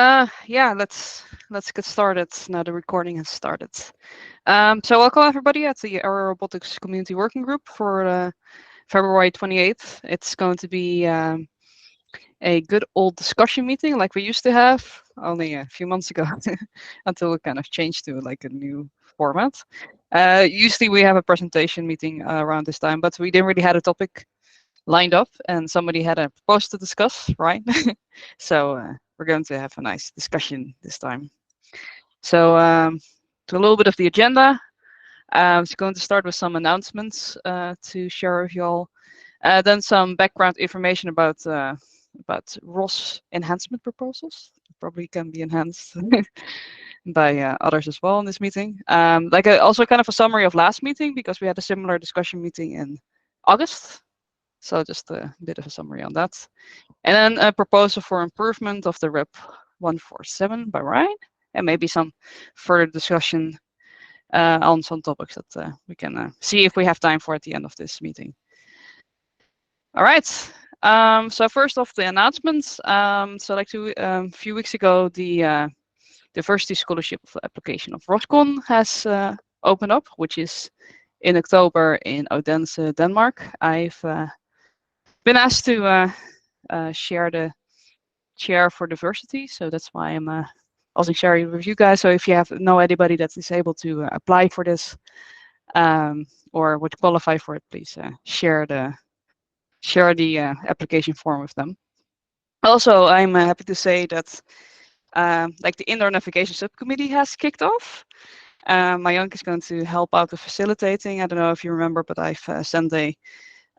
Yeah, let's get started. Now the recording has started. So welcome everybody at the Aerial Robotics Community Working Group for February 28th. It's going to be a good old discussion meeting like we used to have only a few months ago until it kind of changed to like a new format. Usually we have a presentation meeting around this time, but we didn't really have a topic lined up and somebody had a proposal to discuss, right? So we're going to have a nice discussion this time. So to a little bit of the agenda, I'm just going to start with some announcements to share with you all. Then some background information about ROS enhancement proposals. Probably can be enhanced by others as well in this meeting. Also kind of a summary of last meeting because we had a similar discussion meeting in August. So just a bit of a summary on that. And then a proposal for improvement of the REP 147 by Ryan, and maybe some further discussion on some topics that we can see if we have time for at the end of this meeting. All right. So first off, the announcements. So like a few weeks ago, the Diversity Scholarship application of ROSCON has opened up, which is in October in Odense, Denmark. I've been asked to share the chair for diversity, so that's why I'm also sharing with you guys. So if you know anybody that is able to apply for this or would qualify for it, please share the application form with them. Also, I'm happy to say that like the indoor navigation subcommittee has kicked off. My young is going to help out with facilitating. I don't know if you remember, but I've sent a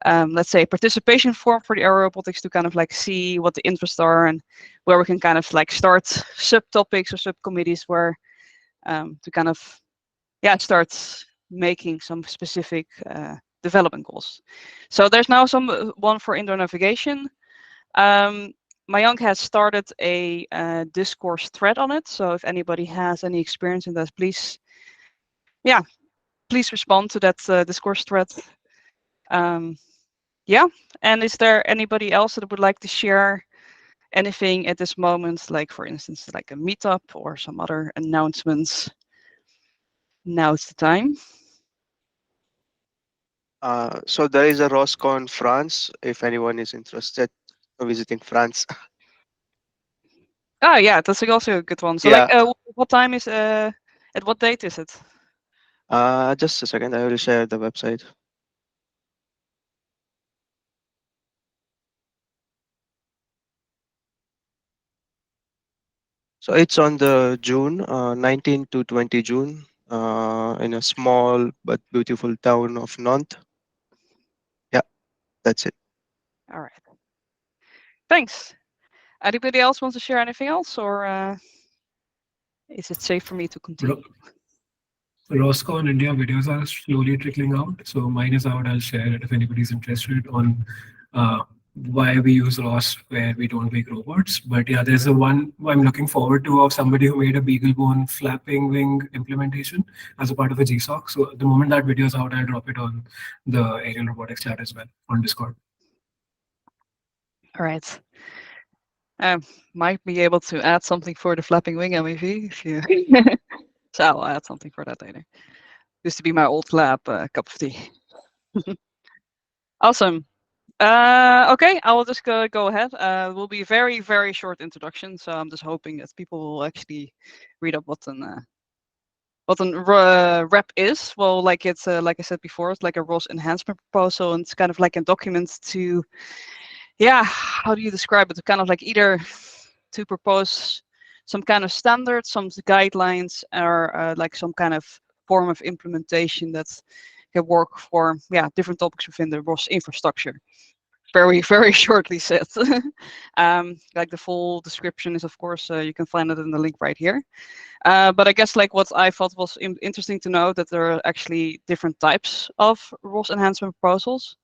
let's say participation form for the aerial robotics to kind of like see what the interests are and where we can kind of like start subtopics or subcommittees where to kind of start making some specific development goals. So there's now one for indoor navigation. Mayank has started a discourse thread on it. So if anybody has any experience in that, please respond to that discourse thread. Yeah, and is there anybody else that would like to share anything at this moment, like for instance, like a meetup or some other announcements? Now's the time. So there is a ROSCON France, if anyone is interested in visiting France. Oh yeah, that's also a good one. So Yeah. like, what time is at what date is it? Just a second, I will share the website. So it's on the June 19 to 20 June in a small but beautiful town of Nantes. Yeah, that's it. All right. Thanks. Anybody else wants to share anything else, or is it safe for me to continue? ROSCON India videos are slowly trickling out. So mine is out. I'll share it if anybody's interested on why we use ROS where we don't make robots. But yeah, there's a one I'm looking forward to of somebody who made a beagle bone flapping wing implementation as a part of a GSOC. So the moment that video is out, I'll drop it on the Aerial Robotics chat as well on Discord. All right. Might be able to add something for the flapping wing MEV if you. So I'll add something for that later. Used to be my old lab cup of tea. Awesome. Okay, I will just go ahead. It will be a very, very short introduction. So I'm just hoping that people will actually read up what an rep is. Well, like it's like I said before, it's like a ROS enhancement proposal, and it's kind of like a document to, how do you describe it? To kind of like either to propose some kind of standard, some guidelines, or like some kind of form of implementation that can work for different topics within the ROS infrastructure. Very, very shortly said. Like the full description is, of course, you can find it in the link right here. But I guess like what I thought was interesting to know that there are actually different types of ROS enhancement proposals.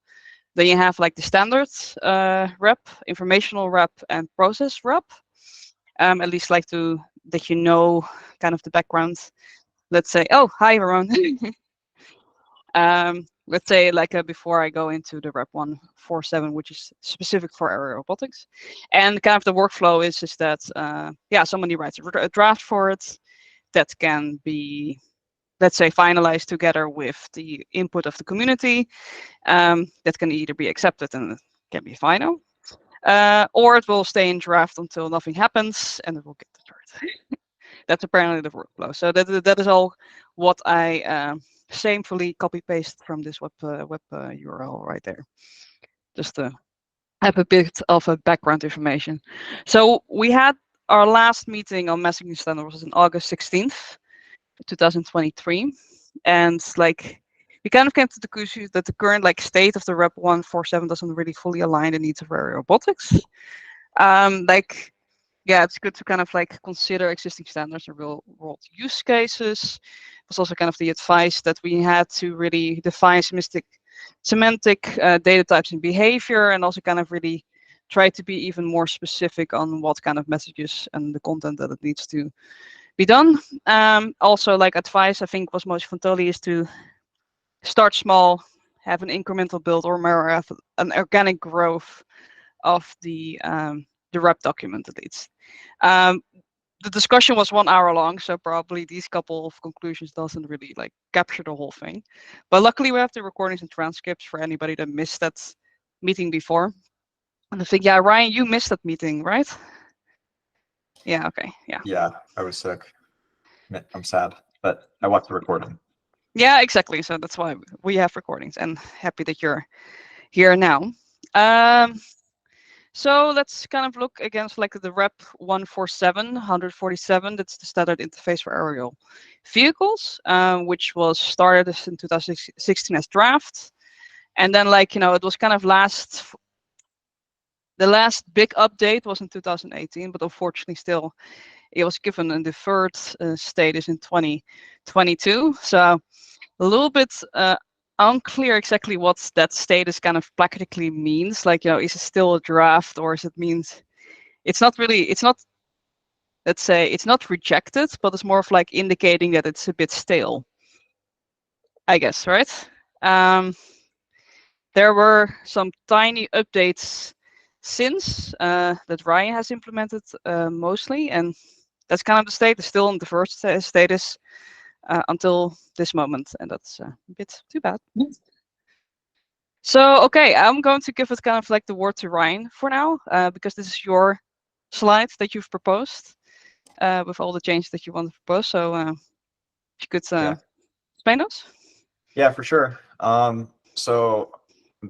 Then you have like the standard rep, informational rep, and process rep. At least like that you know kind of the background. Let's say, oh, hi everyone. let's say like before I go into the Rep 147, which is specific for aerial robotics. And kind of the workflow is that, yeah, somebody writes a draft for it that can be, let's say, finalized together with the input of the community. That can either be accepted and it can be final, or it will stay in draft until nothing happens and it will get destroyed. That's apparently the workflow. So that is all what I shamefully copy paste from this web URL right there, just to have a bit of a background information. So we had our last meeting on messaging standard was on August 16th, 2023, and like we kind of came to the conclusion that the current like state of the Rep 147 doesn't really fully align the needs of aerial robotics. Like, yeah, it's good to kind of like consider existing standards and real world use cases. It was also kind of the advice that we had to really define semantic data types and behavior, and also kind of really try to be even more specific on what kind of messages and the content that it needs to be done. Also, like advice, I think was most from Totally is to start small, have an incremental build, or more have an organic growth of the rep document at least. The discussion was 1 hour long, so probably these couple of conclusions doesn't really like capture the whole thing. But luckily we have the recordings and transcripts for anybody that missed that meeting before. And I think, yeah, Ryan, you missed that meeting, right? Yeah, okay, yeah. Yeah, I was sick. I'm sad, but I watched the recording. Yeah, exactly. So that's why we have recordings, and happy that you're here now. So let's kind of look against like the Rep 147. That's the standard interface for aerial vehicles, which was started in 2016 as draft. And then like, you know, it was kind of the last big update was in 2018, but unfortunately still it was given a deferred status in 2022. So a little bit unclear exactly what that status kind of practically means. Like, you know, is it still a draft, or is it means it's not, let's say, it's not rejected, but it's more of like indicating that it's a bit stale, I guess, right? There were some tiny updates since that Ryan has implemented mostly, and that's kind of the state. It's still in the first status until this moment, and that's a bit too bad. So, okay, I'm going to give it kind of like the word to Ryan for now, because this is your slide that you've proposed with all the changes that you want to propose. So, if you could explain those. Yeah, for sure. So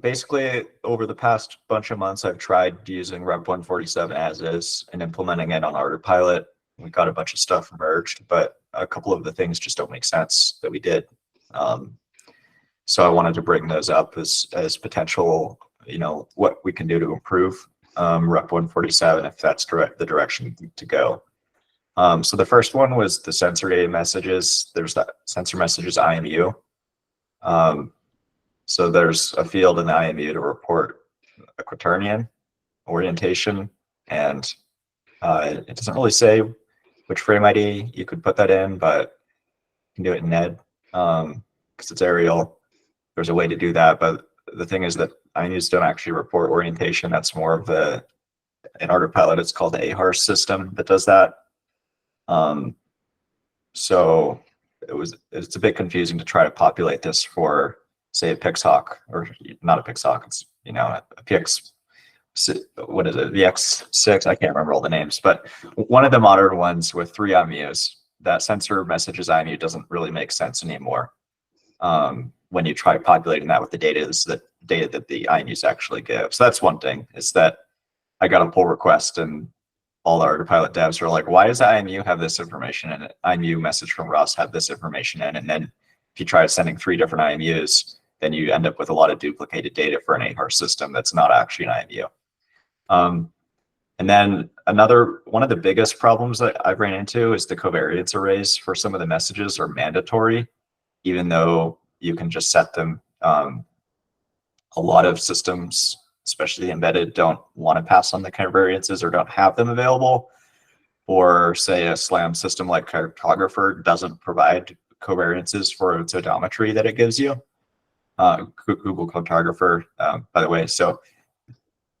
basically, over the past bunch of months, I've tried using Rep 147 as is and implementing it on Autopilot. We got a bunch of stuff merged, but a couple of the things just don't make sense that we did. So I wanted to bring those up as potential, you know, what we can do to improve Rep 147 if that's the direction to go. So the first one was the sensor data messages. There's that sensor messages IMU. So there's a field in the IMU to report a quaternion orientation, and it doesn't really say which frame ID you could put that in, but you can do it in NED because it's aerial. There's a way to do that, but the thing is that IMUs don't actually report orientation. That's more of in Autopilot, it's called the AHRS system that does that. So it's a bit confusing to try to populate this for, say, a Pixhawk, or not a Pixhawk, it's, you know, a PX, what is it, VX6, I can't remember all the names, but one of the modern ones with 3 IMUs, that sensor messages IMU doesn't really make sense anymore. When you try populating that with the data, is the data that the IMUs actually give. So that's one thing, is that I got a pull request and all the Autopilot devs are like, why does the IMU have this information in it? IMU message from ROS have this information in it. And then if you try sending 3 different IMUs, then you end up with a lot of duplicated data for an AHRS system that's not actually an IMU. And then one of the biggest problems that I've ran into is the covariance arrays for some of the messages are mandatory, even though you can just set them. A lot of systems, especially embedded, don't want to pass on the covariances or don't have them available. Or say a SLAM system like Cartographer doesn't provide covariances for its odometry that it gives you. Google cartographer, by the way. So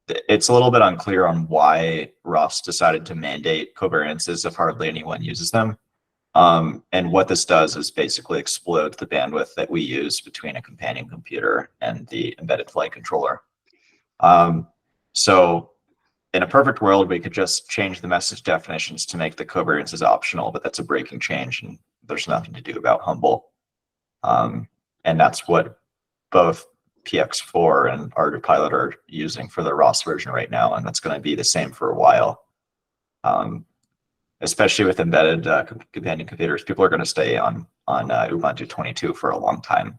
it's a little bit unclear on why ROS decided to mandate covariances if hardly anyone uses them. And what this does is basically explode the bandwidth that we use between a companion computer and the embedded flight controller. So in a perfect world, we could just change the message definitions to make the covariances optional, but that's a breaking change and there's nothing to do about Humble. And that's what both PX4 and ArduPilot are using for the ROS version right now, and that's going to be the same for a while. Especially with embedded companion computers, people are going to stay on Ubuntu 22 for a long time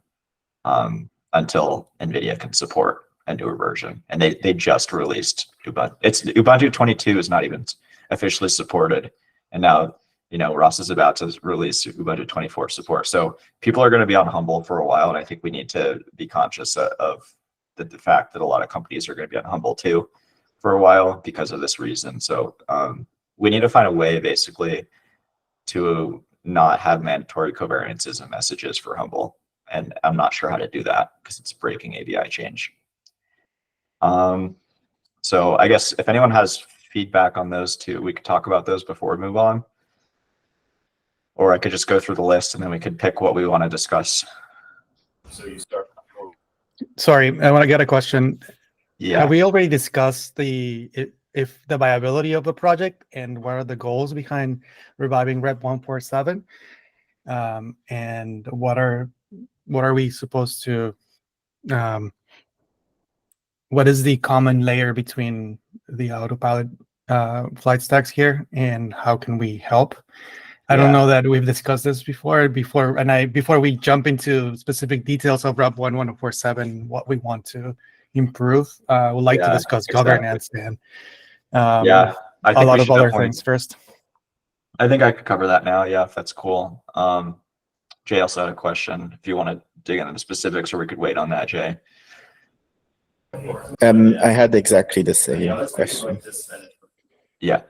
until NVIDIA can support a newer version. And they just released Ubuntu. Ubuntu 22 is not even officially supported, and now ROS is about to release Ubuntu 24 support. So people are going to be on Humble for a while, and I think we need to be conscious of the fact that a lot of companies are going to be on Humble too for a while because of this reason. So we need to find a way basically to not have mandatory covariances and messages for Humble. And I'm not sure how to do that because it's breaking ABI change. So I guess if anyone has feedback on those two, we could talk about those before we move on. Or I could just go through the list and then we could pick what we want to discuss. So you start. Sorry, I want to get a question. Yeah. Have we already discussed if the viability of the project and what are the goals behind reviving Rep 147? And what are we supposed to what is the common layer between the autopilot flight stacks here, and how can we help? I don't know that we've discussed this before we jump into specific details of Rep 1147, what we want to improve. I would like to discuss governance and I think a lot of other things first. I think I could cover that now. Yeah, if that's cool. Jay also had a question. If you want to dig into the specifics, or we could wait on that, Jay. I had exactly the same question. Yeah.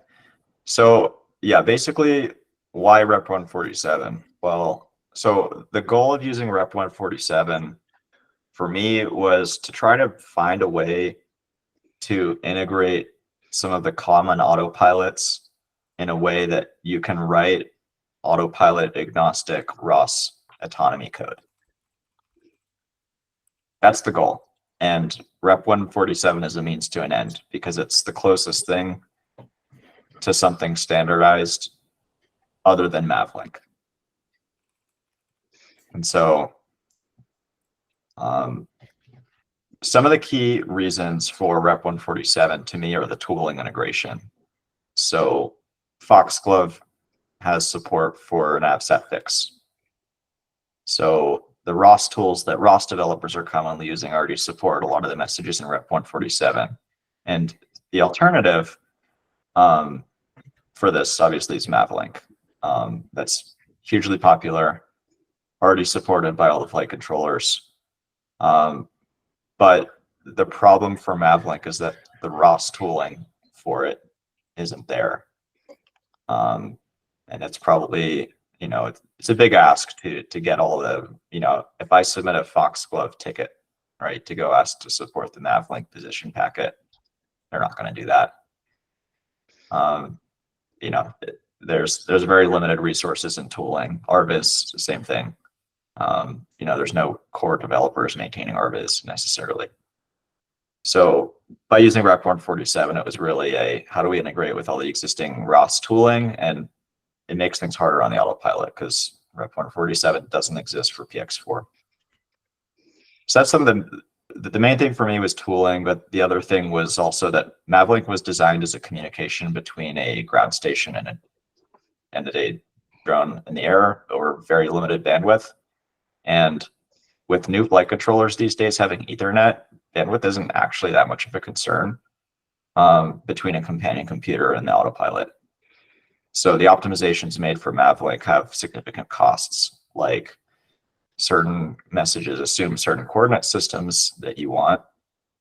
So yeah, basically, why Rep 147? Well, so the goal of using Rep 147 for me was to try to find a way to integrate some of the common autopilots in a way that you can write autopilot agnostic ROS autonomy code. That's the goal. And Rep 147 is a means to an end because it's the closest thing to something standardized other than Mavlink. And so some of the key reasons for Rep 147 to me are the tooling integration. So Foxglove has support for an AppSat fix. So the ROS tools that ROS developers are commonly using already support a lot of the messages in Rep 147. And the alternative for this obviously is Mavlink. That's hugely popular, already supported by all the flight controllers. But the problem for Mavlink is that the ROS tooling for it isn't there. And it's probably, it's a big ask to get all the, if I submit a Foxglove ticket, right, to go ask to support the Mavlink position packet, they're not going to do that. There's very limited resources in tooling. RViz, the same thing. There's no core developers maintaining RViz necessarily. So by using Rep 147, it was really how do we integrate with all the existing ROS tooling, and it makes things harder on the autopilot because Rep 147 doesn't exist for PX4. So that's some of the main thing for me was tooling, but the other thing was also that Mavlink was designed as a communication between a ground station and a drone in the air over very limited bandwidth. And with new flight controllers these days having Ethernet, bandwidth isn't actually that much of a concern between a companion computer and the autopilot. So the optimizations made for Mavlink have significant costs, like certain messages assume certain coordinate systems that you want,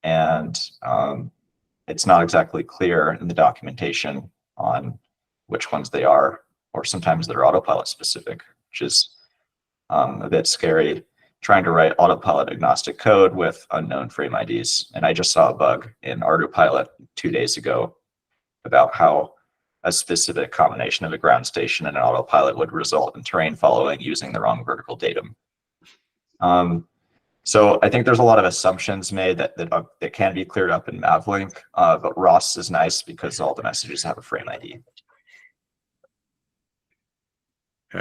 and it's not exactly clear in the documentation on which ones they are, or sometimes they're autopilot specific, which is a bit scary. trying to write autopilot agnostic code with unknown frame IDs. And I just saw a bug in Autopilot 2 days ago about how a specific combination of a ground station and an autopilot would result in terrain following using the wrong vertical datum. So I think there's a lot of assumptions made that can be cleared up in Mavlink, but ROS is nice because all the messages have a frame ID.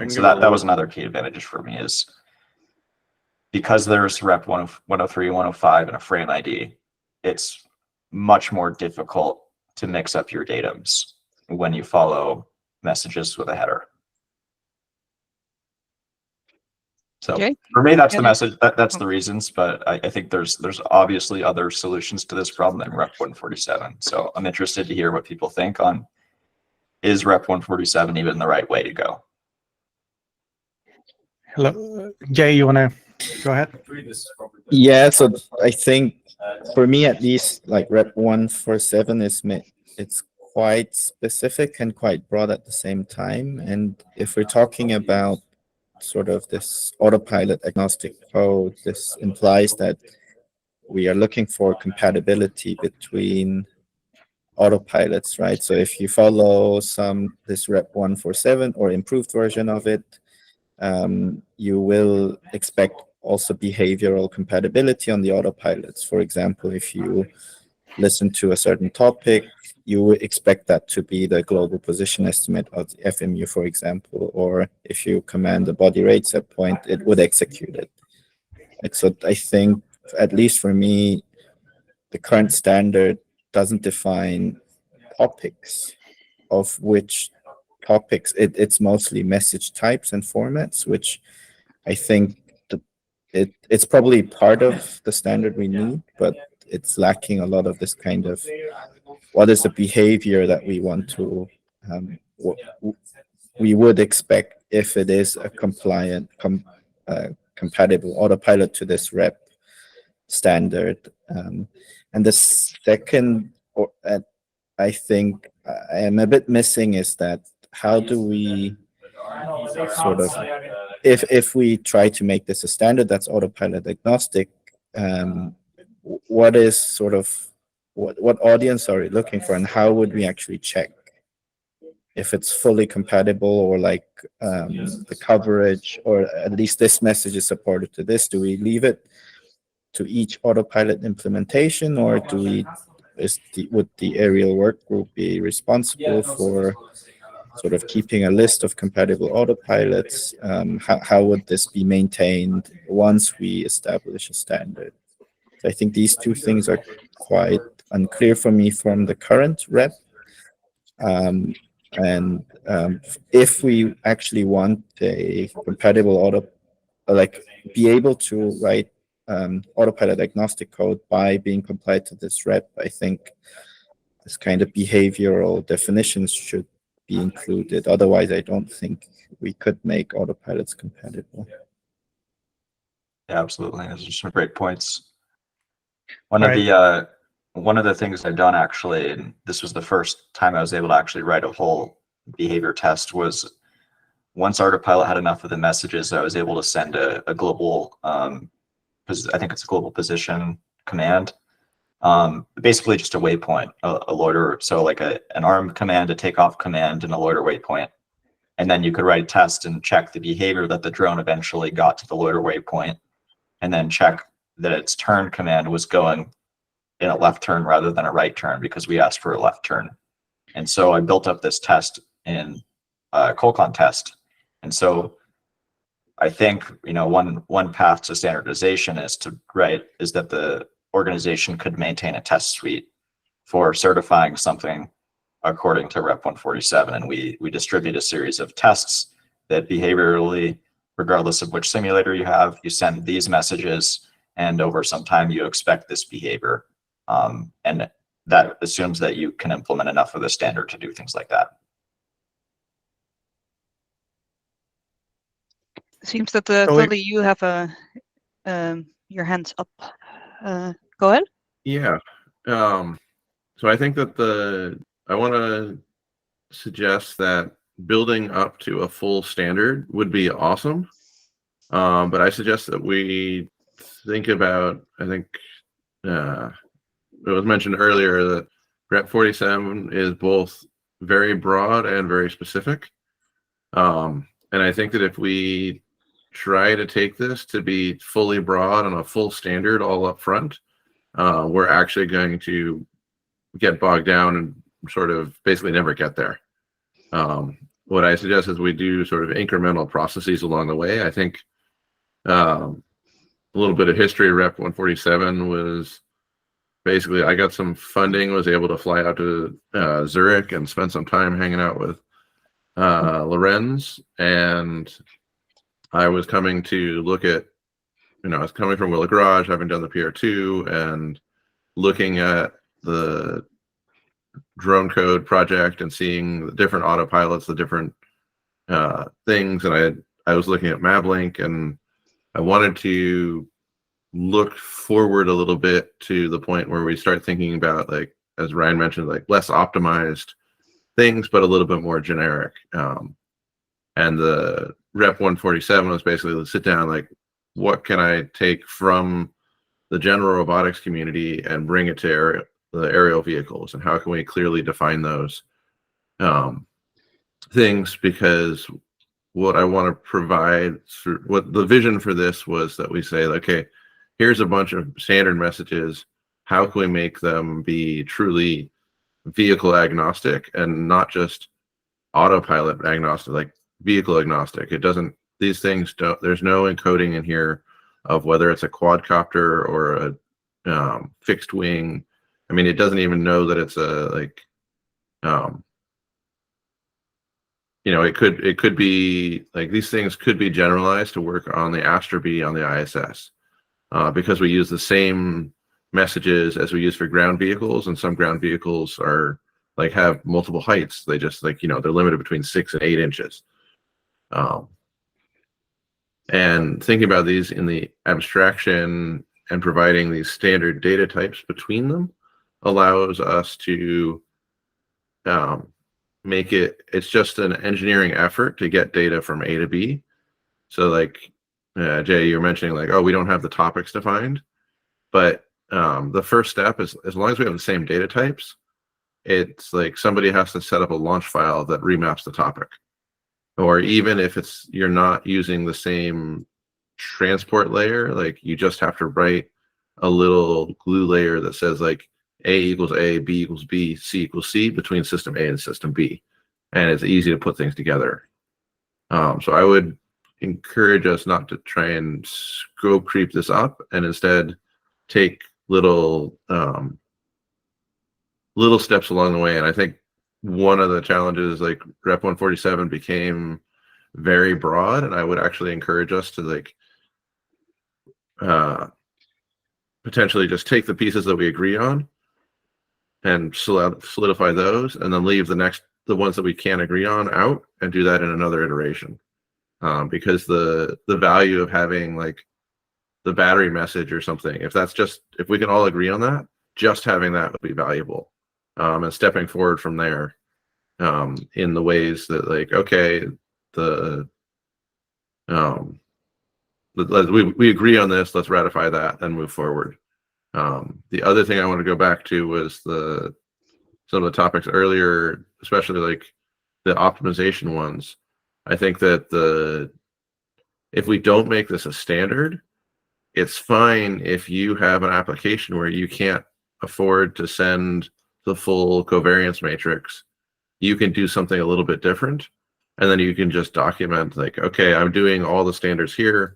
So that was another key advantage for me, is because there's rep 103, 105 and a frame ID, it's much more difficult to mix up your datums when you follow messages with a header. So Okay. for me, that's the message. That's the reasons, but I think there's obviously other solutions to this problem than Rep 147. So I'm interested to hear what people think on, is Rep 147 even the right way to go? Hello, Jay, you want to go ahead? Yeah, so I think for me at least, like Rep 147 it's quite specific and quite broad at the same time. And if we're talking about sort of this autopilot agnostic code, this implies that we are looking for compatibility between autopilots, right? So if you follow this Rep 147 or improved version of it, you will expect also behavioral compatibility on the autopilots. For example, if you listen to a certain topic, you would expect that to be the global position estimate of the FMU, for example, or if you command a body rate set point, it would execute it. And so I think, at least for me, the current standard doesn't define topics, of which topics, it's mostly message types and formats, which I think it's probably part of the standard we need, but it's lacking a lot of this kind of, what is the behavior that we want to, we would expect if it is a compliant, compatible autopilot to this rep standard. And the second, I think I am a bit missing, is that how do we sort of, if we try to make this a standard that's autopilot agnostic, what is sort of, what audience are we looking for, and how would we actually check if it's fully compatible, or like the coverage, or at least this message is supported to this? Do we leave it to each autopilot implementation, or do we, would the aerial work group be responsible for sort of keeping a list of compatible autopilots? How would this be maintained once we establish a standard? So I think these two things are quite unclear for me from the current rep. If we actually want a compatible be able to write autopilot agnostic code by being compliant to this rep, I think this kind of behavioral definitions should be included. Otherwise, I don't think we could make autopilots compatible. Yeah, absolutely. Those are some great points. One of the things I've done, actually, and this was the first time I was able to actually write a whole behavior test, was once Autopilot had enough of the messages, I was able to send a global, I think it's a global position command, basically just a waypoint, a loiter. So like an arm command, a takeoff command, and a loiter waypoint. And then you could write a test and check the behavior that the drone eventually got to the loiter waypoint, and then check that its turn command was going in a left turn rather than a right turn, because we asked for a left turn. And so I built up this test in Colcon test. And so I think, one path to standardization is that the organization could maintain a test suite for certifying something according to Rep 147. And we distribute a series of tests that behaviorally, regardless of which simulator you have, you send these messages, and over some time you expect this behavior. And that assumes that you can implement enough of the standard to do things like that. Seems that Tully, you have your hands up. Go ahead. Yeah. So I think that I want to suggest that building up to a full standard would be awesome. But I suggest that we think about, I think it was mentioned earlier that Rep 47 is both very broad and very specific. And I think that if we try to take this to be fully broad and a full standard all up front, we're actually going to get bogged down and sort of basically never get there. What I suggest is we do sort of incremental processes along the way. I think a little bit of history. Rep 147 was basically, I got some funding, was able to fly out to Zurich and spend some time hanging out with Lorenz, and I was coming to look at, I was coming from Willow Garage, having done the PR2 and looking at the drone code project and seeing the different autopilots, the different things, and I was looking at MabLink, and I wanted to look forward a little bit to the point where we start thinking about, like, as Ryan mentioned, like less optimized things, but a little bit more generic. And the Rep 147 was basically to sit down, like, what can I take from the general robotics community and bring it to the aerial vehicles, and how can we clearly define those things? Because what I want to provide, what the vision for this was, that we say, okay, here's a bunch of standard messages. How can we make them be truly vehicle agnostic and not just autopilot agnostic, like vehicle agnostic? It doesn't, these things don't, there's no encoding in here of whether it's a quadcopter or a fixed wing. I mean, it doesn't even know that it's a, like, it could be like, these things could be generalized to work on the Astra B on the ISS, because we use the same messages as we use for ground vehicles, and some ground vehicles are like have multiple heights. They just, like, they're limited between 6 and 8 inches. And thinking about these in the abstraction and providing these standard data types between them allows us to make it, it's just an engineering effort to get data from A to B. So, like, Jay, you're mentioning, like, oh, we don't have the topics defined, but the first step is, as long as we have the same data types, it's like somebody has to set up a launch file that remaps the topic. Or even if it's, you're not using the same transport layer, like, you just have to write a little glue layer that says, like, A equals A, B equals B, C equals C between system A and system B. And it's easy to put things together. So I would encourage us not to try and scope creep this up, and instead take little steps along the way. And I think one of the challenges, like, Rep 147 became very broad, and I would actually encourage us to, like, potentially just take the pieces that we agree on and solidify those, and then leave the ones that we can't agree on out, and do that in another iteration. Because the value of having, like, the battery message or something, if we can all agree on that, just having that would be valuable. And stepping forward from there in the ways that, like, okay, we agree on this, let's ratify that and move forward. The other thing I want to go back to was some of the topics earlier, especially, like, the optimization ones. I think that if we don't make this a standard, it's fine if you have an application where you can't afford to send the full covariance matrix. You can do something a little bit different, and then you can just document, like, okay, I'm doing all the standards here,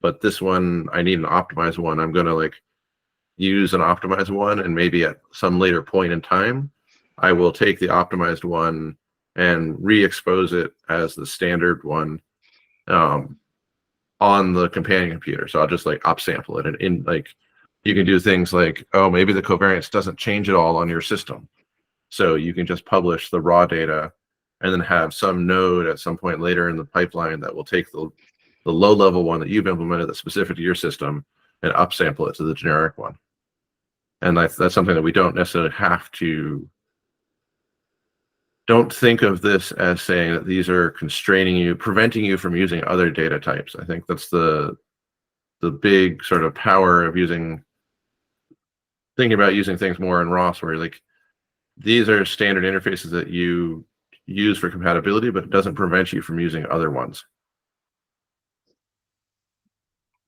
but this one, I need an optimized one. I'm going to, like, use an optimized one, and maybe at some later point in time, I will take the optimized one and re-expose it as the standard one on the companion computer. So I'll just, like, upsample it, and in, like, you can do things like, oh, maybe the covariance doesn't change at all on your system, so you can just publish the raw data, and then have some node at some point later in the pipeline that will take the low level one that you've implemented that's specific to your system and upsample it to the generic one. And that's something that we don't necessarily have to don't think of this as saying that these are constraining you, preventing you from using other data types. I think that's the big sort of power of thinking about using things more in ROS, where like these are standard interfaces that you use for compatibility, but it doesn't prevent you from using other ones.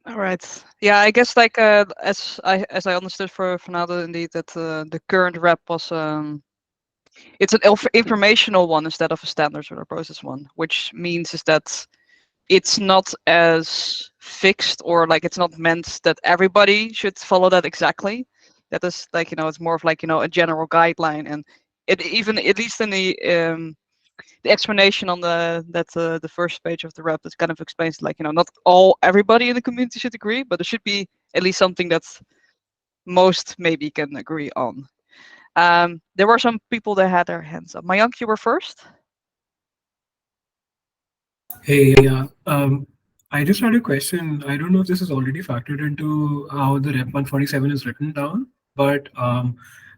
All right. Yeah, I guess like as I understood for Fernando, indeed, that the current rep was it's an informational one instead of a standard sort of process one, which means is that it's not as fixed, or like it's not meant that everybody should follow that exactly. That is like, you know, it's more of like, you know, a general guideline, and it even, at least in the explanation on the first page of the rep, it kind of explains like, you know, not everybody in the community should agree, but there should be at least something that most maybe can agree on. There were some people that had their hands up. Mayank, you were first. Hey, yeah. I just had a question. I don't know if this is already factored into how the Rep 147 is written down, but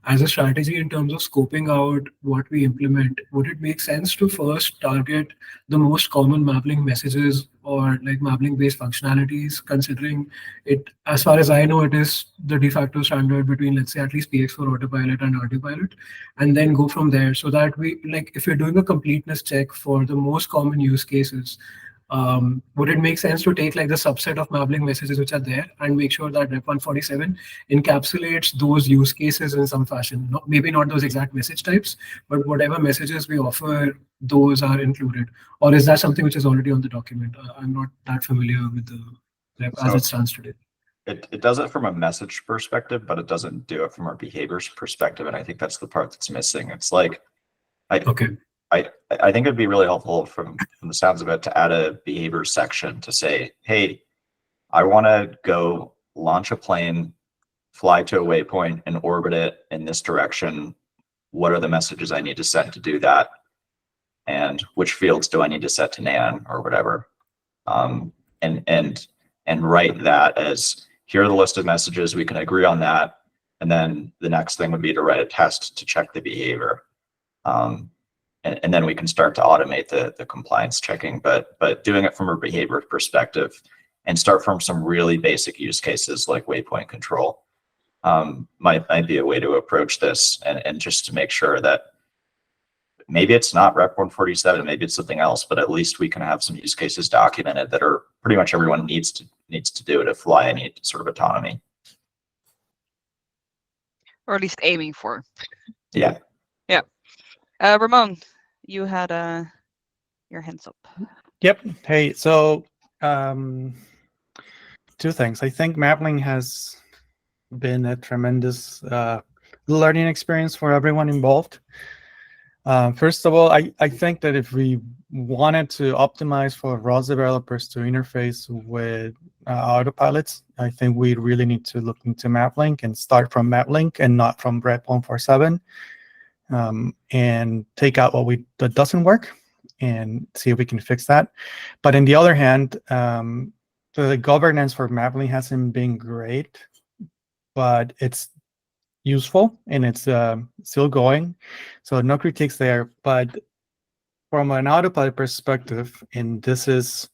as a strategy in terms of scoping out what we implement, would it make sense to first target the most common Mapling messages or like Mapling-based functionalities, considering it, as far as I know, it is the de facto standard between, let's say, at least PX for Autopilot and Autopilot, and then go from there, so that we, like, if you're doing a completeness check for the most common use cases, would it make sense to take like the subset of Mapling messages which are there and make sure that Rep 147 encapsulates those use cases in some fashion? Maybe not those exact message types, but whatever messages we offer, those are included. Or is that something which is already on the document? I'm not that familiar with the Rep as it stands today. It does it from a message perspective, but it doesn't do it from a behaviors perspective. And I think that's the part that's missing. It's like, I think it'd be really helpful from the sounds of it to add a behavior section to say, hey, I want to go launch a plane, fly to a waypoint, and orbit it in this direction. What are the messages I need to set to do that? And which fields do I need to set to NAN or whatever? And write that as, here are the list of messages, we can agree on that. And then the next thing would be to write a test to check the behavior. And then we can start to automate the compliance checking, but doing it from a behavior perspective and start from some really basic use cases like waypoint control might be a way to approach this, and just to make sure that maybe it's not Rep 147, maybe it's something else, but at least we can have some use cases documented that are pretty much everyone needs to do to fly any sort of autonomy. Or at least aiming for. Yeah. Yeah. Ramon, you had your hands up. Yep. Hey, so two things. I think Mapling has been a tremendous learning experience for everyone involved. First of all, I think that if we wanted to optimize for ROS developers to interface with autopilots, I think we really need to look into Mapling and start from Mapling and not from Rep 147. And take out that doesn't work and see if we can fix that. But on the other hand, the governance for Mapling hasn't been great, but it's useful and it's still going. So no critiques there. But from an autopilot perspective, and this is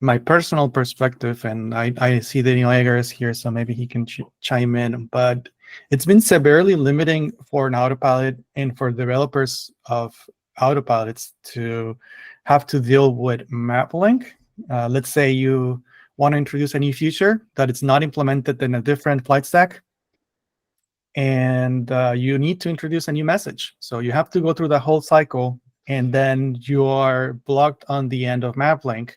my personal perspective, and I see that Neil Yeager is here, so maybe he can chime in, but it's been severely limiting for an autopilot and for developers of autopilots to have to deal with Mapling. Let's say you want to introduce a new feature that it's not implemented in a different flight stack, and you need to introduce a new message. So you have to go through the whole cycle, and then you are blocked on the end of Mapling,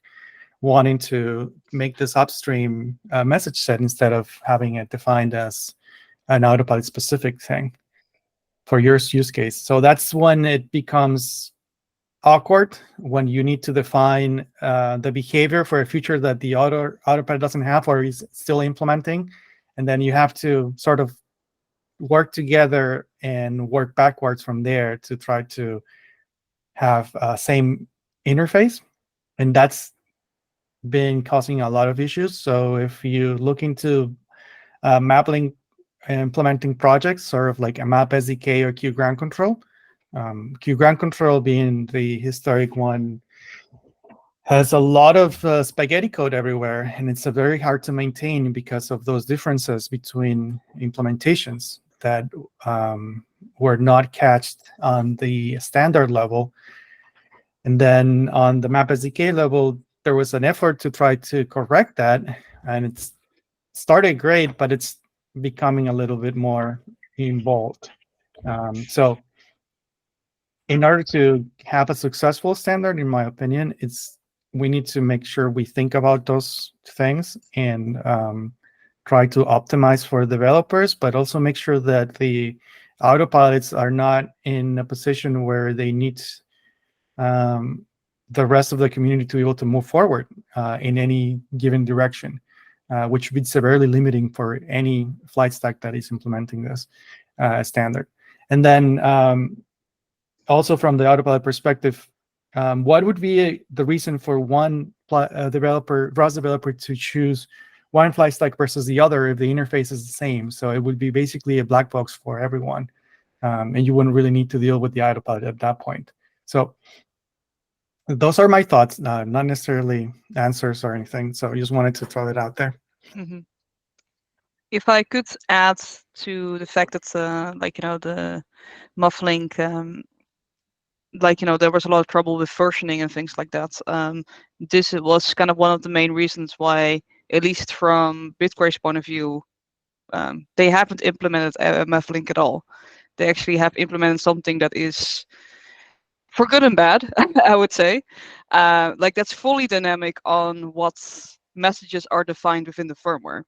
wanting to make this upstream message set instead of having it defined as an autopilot specific thing for your use case. So that's when it becomes awkward, when you need to define the behavior for a feature that the autopilot doesn't have or is still implementing. And then you have to sort of work together and work backwards from there to try to have same interface. And that's been causing a lot of issues. So if you look into Mapling implementing projects, sort of like a map SDK or Q ground control, Q ground control being the historic one has a lot of spaghetti code everywhere, and it's very hard to maintain because of those differences between implementations that were not catched on the standard level. And then on the map SDK level, there was an effort to try to correct that, and it's started great, but it's becoming a little bit more involved. So in order to have a successful standard, in my opinion, we need to make sure we think about those things and try to optimize for developers, but also make sure that the autopilots are not in a position where they need the rest of the community to be able to move forward in any given direction, which would be severely limiting for any flight stack that is implementing this standard. And then also from the autopilot perspective, what would be the reason for one ROS developer to choose one flight stack versus the other if the interface is the same? So it would be basically a black box for everyone, and you wouldn't really need to deal with the autopilot at that point. So those are my thoughts, not necessarily answers or anything. So I just wanted to throw it out there. Mm-hmm. If I could add to the fact that, like, the muffling, like, there was a lot of trouble with versioning and things like that. This was kind of one of the main reasons why, at least from Bitquery's point of view, they haven't implemented muffling at all. They actually have implemented something that is, for good and bad, I would say, like, that's fully dynamic on what messages are defined within the firmware.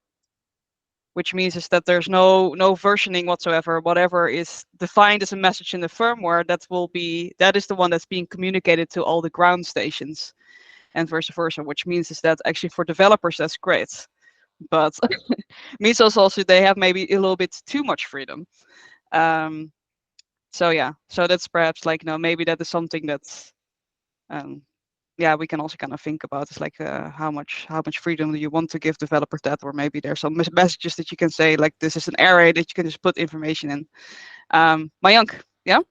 Which means is that there's no versioning whatsoever. Whatever is defined as a message in the firmware, that is the one that's being communicated to all the ground stations, and vice versa. Which means is that actually for developers that's great, but means also they have maybe a little bit too much freedom. So yeah, so that's perhaps like maybe that is something that's yeah, we can also kind of think about. It's like how much freedom do you want to give developers that, or maybe there's some messages that you can say, like, this is an array that you can just put information in. Mayank, yeah.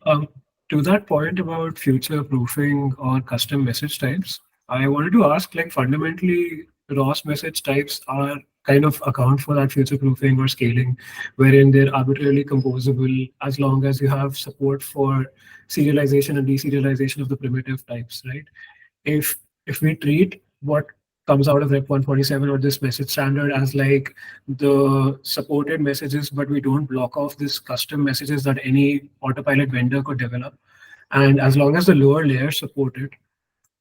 To that point about future proofing or custom message types, I wanted to ask, like, fundamentally, ROS message types are kind of account for that future proofing or scaling, wherein they're arbitrarily composable as long as you have support for serialization and deserialization of the primitive types, right? If we treat what comes out of Rep 147 or this message standard as like the supported messages, but we don't block off this custom messages that any autopilot vendor could develop, and as long as the lower layers support it,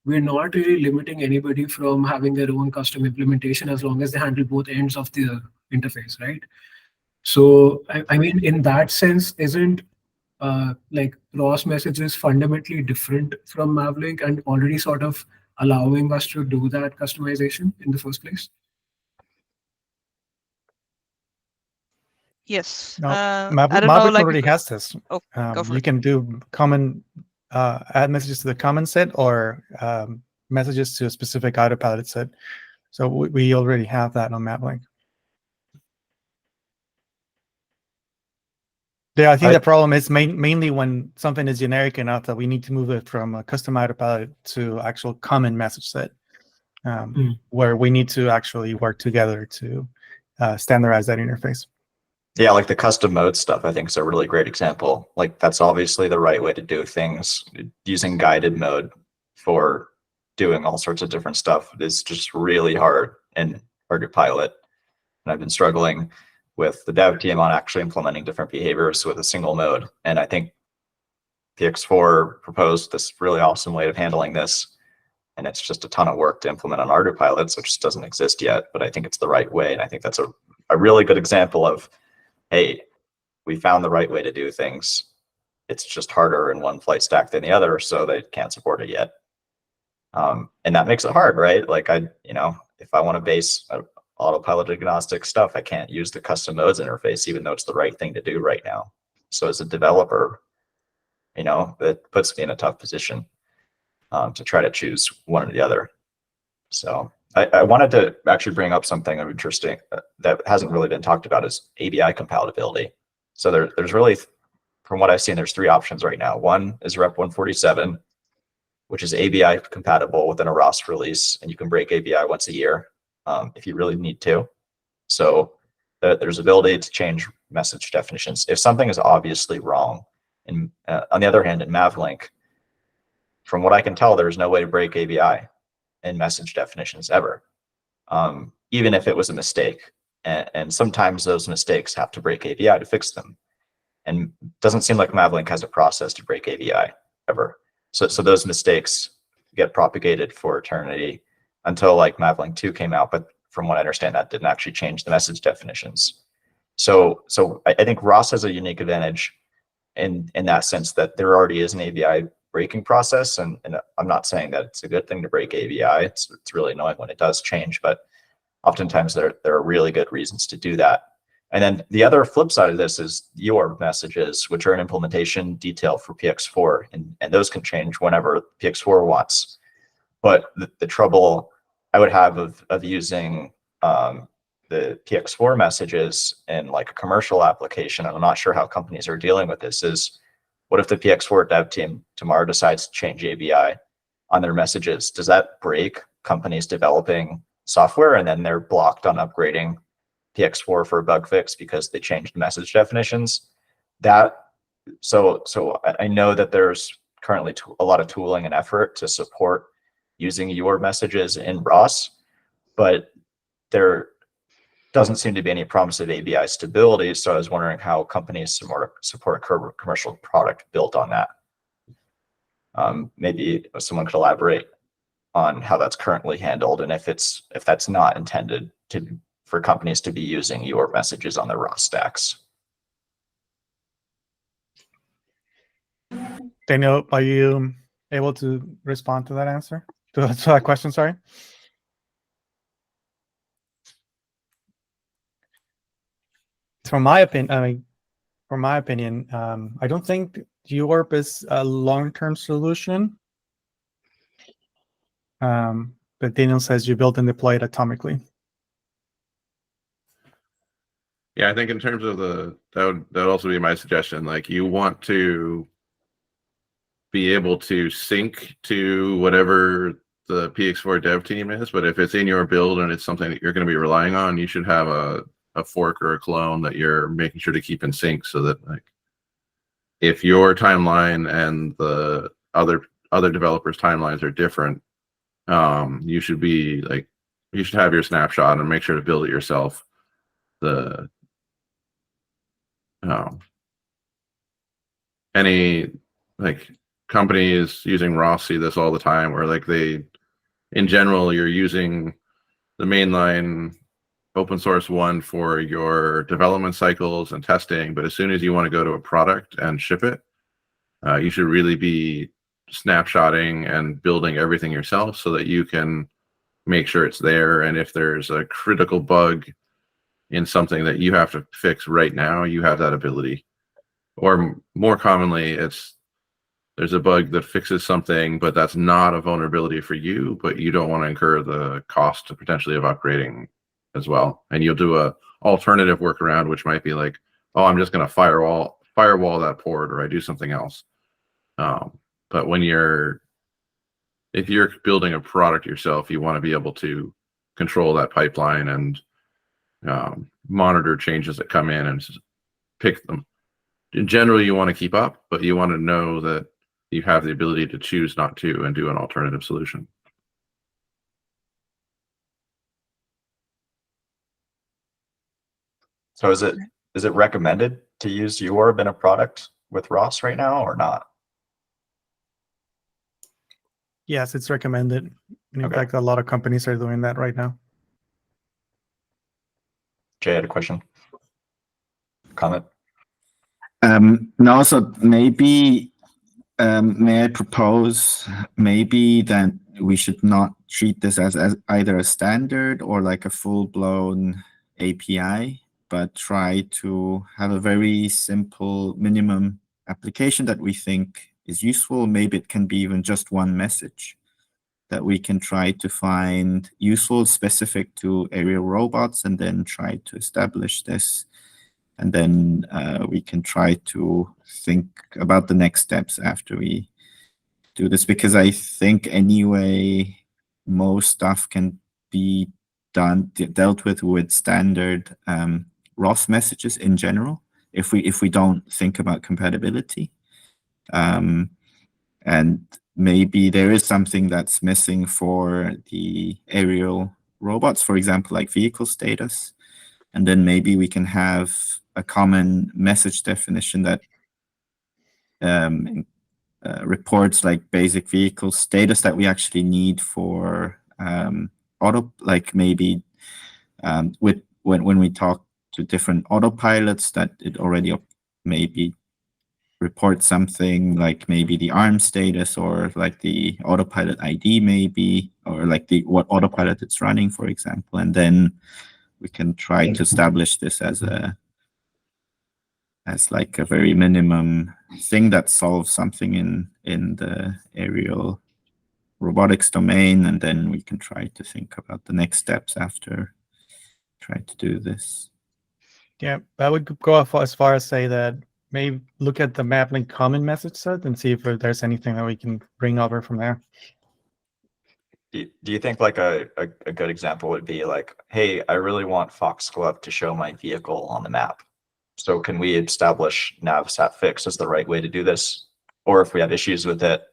we're not really limiting anybody from having their own custom implementation as long as they handle both ends of the interface, right? So, I mean, in that sense, isn't like ROS messages fundamentally different from Mavlink and already sort of allowing us to do that customization in the first place? Yes. No, I don't know, Maverick like, already has this. Oh, go for You it. can do common add messages to the common set or messages to a specific autopilot set. So we already have that on Mavlink. Yeah, I think the problem is mainly when something is generic enough that we need to move it from a custom autopilot to actual common message set, where we need to actually work together to standardize that interface. Yeah, like the custom mode stuff, I think is a really great example. Like, that's obviously the right way to do things. Using guided mode for doing all sorts of different stuff is just really hard and hard to pilot. And I've been struggling with the dev team on actually implementing different behaviors with a single mode. And I think PX4 proposed this really awesome way of handling this. And it's just a ton of work to implement on autopilot, so it just doesn't exist yet. But I think it's the right way. And I think that's a really good example of, hey, we found the right way to do things. It's just harder in one flight stack than the other, so they can't support it yet. And that makes it hard, right? Like, if I want to base autopilot agnostic stuff, I can't use the custom modes interface, even though it's the right thing to do right now. So as a developer, that puts me in a tough position to try to choose one or the other. So I wanted to actually bring up something interesting that hasn't really been talked about, is ABI compatibility. So there's really from what I've seen, there's 3 options right now. One is Rep 147, which is ABI compatible within a ROS release, and you can break ABI once a year if you really need to. So there's ability to change message definitions if something is obviously wrong. And on the other hand, in Mavlink, from what I can tell, there's no way to break ABI in message definitions ever, even if it was a mistake. And sometimes those mistakes have to break ABI to fix them. And it doesn't seem like Mavlink has a process to break ABI ever. So those mistakes get propagated for eternity until like Mavlink 2 came out. But from what I understand, that didn't actually change the message definitions. So I think ROS has a unique advantage in that sense that there already is an ABI breaking process. And I'm not saying that it's a good thing to break ABI. It's really annoying when it does change, but oftentimes there are really good reasons to do that. And then the other flip side of this is your messages, which are an implementation detail for PX4, and those can change whenever PX4 wants. But the trouble I would have of using the PX4 messages in like a commercial application, and I'm not sure how companies are dealing with this, is what if the PX4 dev team tomorrow decides to change ABI on their messages? Does that break companies developing software and then they're blocked on upgrading PX4 for a bug fix because they changed message definitions? So I know that there's currently a lot of tooling and effort to support using your messages in ROS, but there doesn't seem to be any promise of ABI stability. So I was wondering how companies support a commercial product built on that. Maybe someone could elaborate on how that's currently handled, and if that's not intended for companies to be using your messages on their ROS stacks. Daniel, are you able to respond to that answer? To that question, sorry. From my opinion, I don't think UORP is a long-term solution. But Daniel says you build and deploy it atomically. Yeah, I think in terms of that would also be my suggestion. Like, you want to be able to sync to whatever the PX4 dev team is, but if it's in your build and it's something that you're going to be relying on, you should have a fork or a clone that you're making sure to keep in sync, so that like if your timeline and the other developers' timelines are different, you should have your snapshot and make sure to build it yourself. Any like companies using ROS see this all the time, where like in general, you're using the mainline open source one for your development cycles and testing, but as soon as you want to go to a product and ship it, you should really be snapshotting and building everything yourself so that you can make sure it's there. And if there's a critical bug in something that you have to fix right now, you have that ability. Or more commonly, there's a bug that fixes something, but that's not a vulnerability for you, but you don't want to incur the cost potentially of upgrading as well. And you'll do a alternative workaround, which might be like, oh, I'm just going to firewall that port, or I do something else. But if you're building a product yourself, you want to be able to control that pipeline and monitor changes that come in and pick them. In general, you want to keep up, but you want to know that you have the ability to choose not to and do an alternative solution. So is it recommended to use UORB in a product with ROS right now or not? Yes, it's recommended. And in Okay. fact, a lot of companies are doing that right now. Jay had a question. Comment. No, so maybe may I propose maybe that we should not treat this as either a standard or like a full-blown API, but try to have a very simple minimum application that we think is useful. Maybe it can be even just one message that we can try to find useful, specific to aerial robots, and then try to establish this and then we can try to think about the next steps after we do this, because I think anyway most stuff can be dealt with standard ROS messages in general if we don't think about compatibility. And maybe there is something that's missing for the aerial robots, for example, like vehicle status. And then maybe we can have a common message definition that reports like basic vehicle status that we actually need for like maybe with when we talk to different autopilots, that it already maybe report something like maybe the arm status or like the autopilot ID maybe, or like what autopilot it's running, for example. And then we can try to establish this as like a very minimum thing that solves something in the aerial robotics domain. And then we can try to think about the next steps after try to do this. Yeah, I would go as far as say that maybe look at the MapLink common message set and see if there's anything that we can bring over from there. Do you think like a good example would be like, hey, I really want Foxglove to show my vehicle on the map. So can we establish navsat fix as the right way to do this? Or if we have issues with it,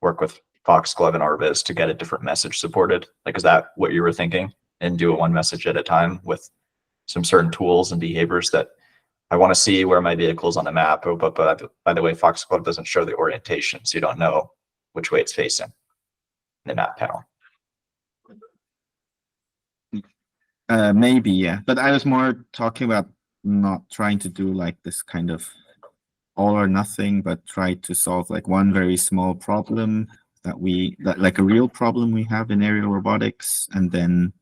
work with Foxglove and Arviz to get a different message supported? Like, is that what you were thinking? And do it one message at a time with some certain tools and behaviors that I want to see where my vehicle is on the map. Oh, but by the way, Foxglove doesn't show the orientation, so you don't know which way it's facing in the map panel. Maybe, yeah. But I was more talking about not trying to do like this kind of all or nothing, but try to solve like one very small problem that like a real problem we have in aerial robotics, and then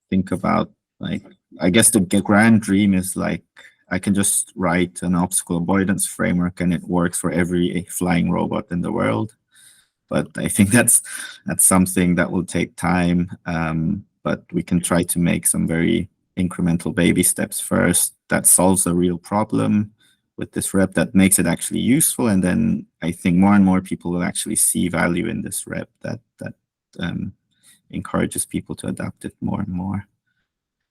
think about like, I guess the grand dream is like I can just write an obstacle avoidance framework and it works for every flying robot in the world. But I think that's something that will take time. But we can try to make some very incremental baby steps first that solves a real problem with this rep, that makes it actually useful. And then I think more and more people will actually see value in this rep that encourages people to adopt it more and more.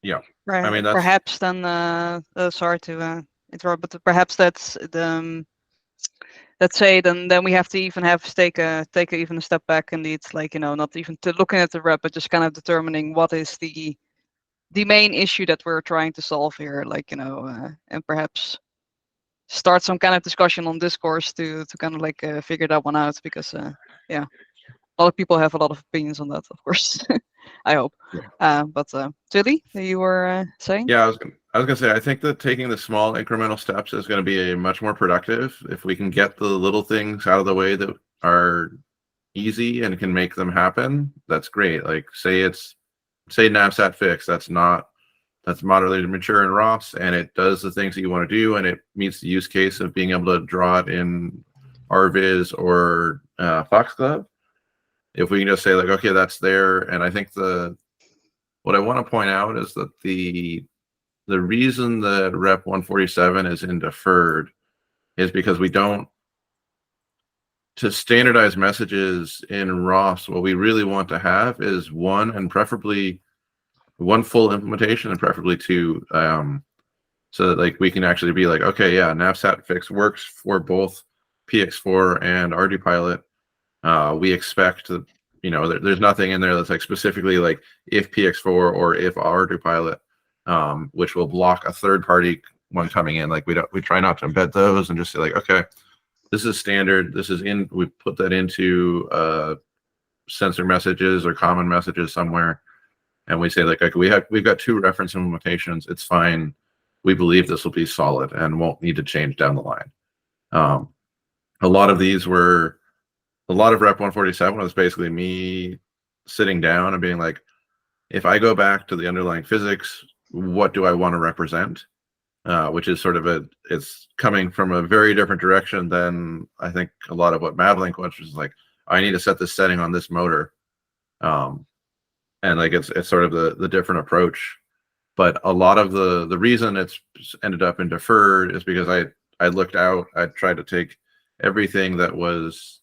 Yeah. Right. I mean, that's perhaps then, sorry to interrupt, but perhaps that's the, let's say then we have to even take even a step back, and it's like, not even to looking at the rep, but just kind of determining what is the main issue that we're trying to solve here, like, and perhaps start some kind of discussion on discourse to kind of like figure that one out, because yeah, a lot of people have a lot of opinions on that, of course. I hope. Yeah. But Tilly, you were saying? Yeah, I was gonna say, I think that taking the small incremental steps is going to be much more productive if we can get the little things out of the way that are easy and can make them happen. That's great. Like say navsat fix, that's moderately mature in ROS, and it does the things that you want to do, and it meets the use case of being able to draw it in RViz or Foxglove. If we can just say like, okay, that's there. And I think what I want to point out is that the reason that Rep 147 is in deferred is because to standardize messages in ROS, what we really want to have is one full implementation, and preferably two, so that like we can actually be like, okay, yeah, navsat fix works for both PX4 and RDPilot. We expect that, there's nothing in there that's like specifically like if PX4 or if RDPilot, which will block a third party one coming in. Like we try not to embed those and just say like, okay, this is standard. We put that into sensor messages or common messages somewhere. And we say like, okay, we've got two reference implementations. It's fine. We believe this will be solid and won't need to change down the line. A lot of Rep 147 was basically me sitting down and being like, if I go back to the underlying physics, what do I want to represent? Which is sort of it's coming from a very different direction than I think a lot of what MavLink was, which is like, I need to set this setting on this motor. And like it's sort of the different approach. but a lot of the reason it's ended up in deferred is because I looked out. I tried to take everything that was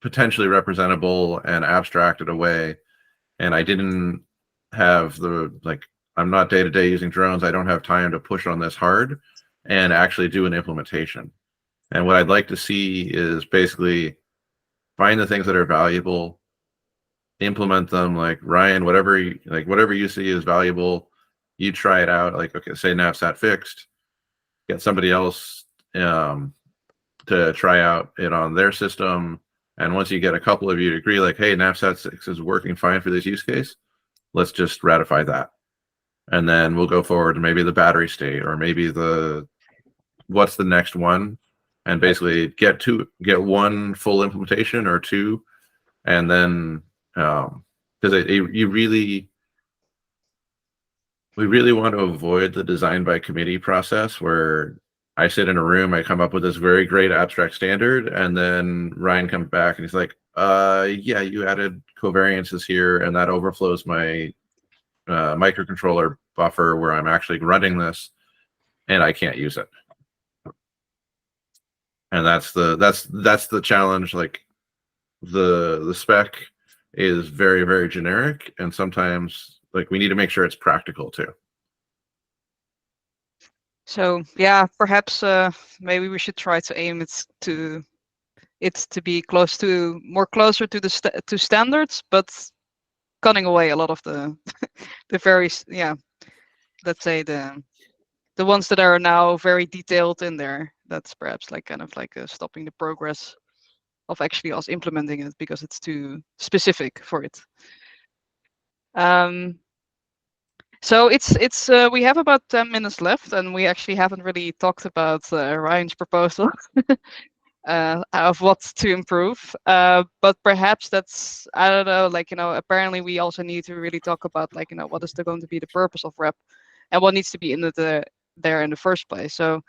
potentially representable and abstracted away, and I didn't have the I'm not day to day using drones. I don't have time to push on this hard and actually do an implementation. And what I'd like to see is basically find the things that are valuable, implement them. Like Ryan, whatever you see is valuable, you try it out. Like, okay, say NavSat fixed, get somebody else to try out it on their system. And once you get a couple of you to agree, like, hey, NavSat 6 is working fine for this use case, let's just ratify that. And then we'll go forward to maybe the battery state, or maybe what's the next one, and basically get one full implementation or two, and then because we really want to avoid the design by committee process where I sit in a room, I come up with this very great abstract standard, and then Ryan comes back and he's like, yeah, you added covariances here, and that overflows my microcontroller buffer where I'm actually running this, and I can't use it. And that's the challenge. Like the spec is very, very generic, and sometimes like we need to make sure it's practical too. So yeah, perhaps maybe we should try to aim it to be closer to the standards, but cutting away a lot of the the very let's say the ones that are now very detailed in there. That's perhaps like kind of like stopping the progress of actually us implementing it because it's too specific for it. So it's we have about 10 minutes left, and we actually haven't really talked about Ryan's proposal of what to improve. But perhaps that's, I don't know, like, apparently we also need to really talk about, like, what is going to be the purpose of REP and what needs to be in there in the first place. So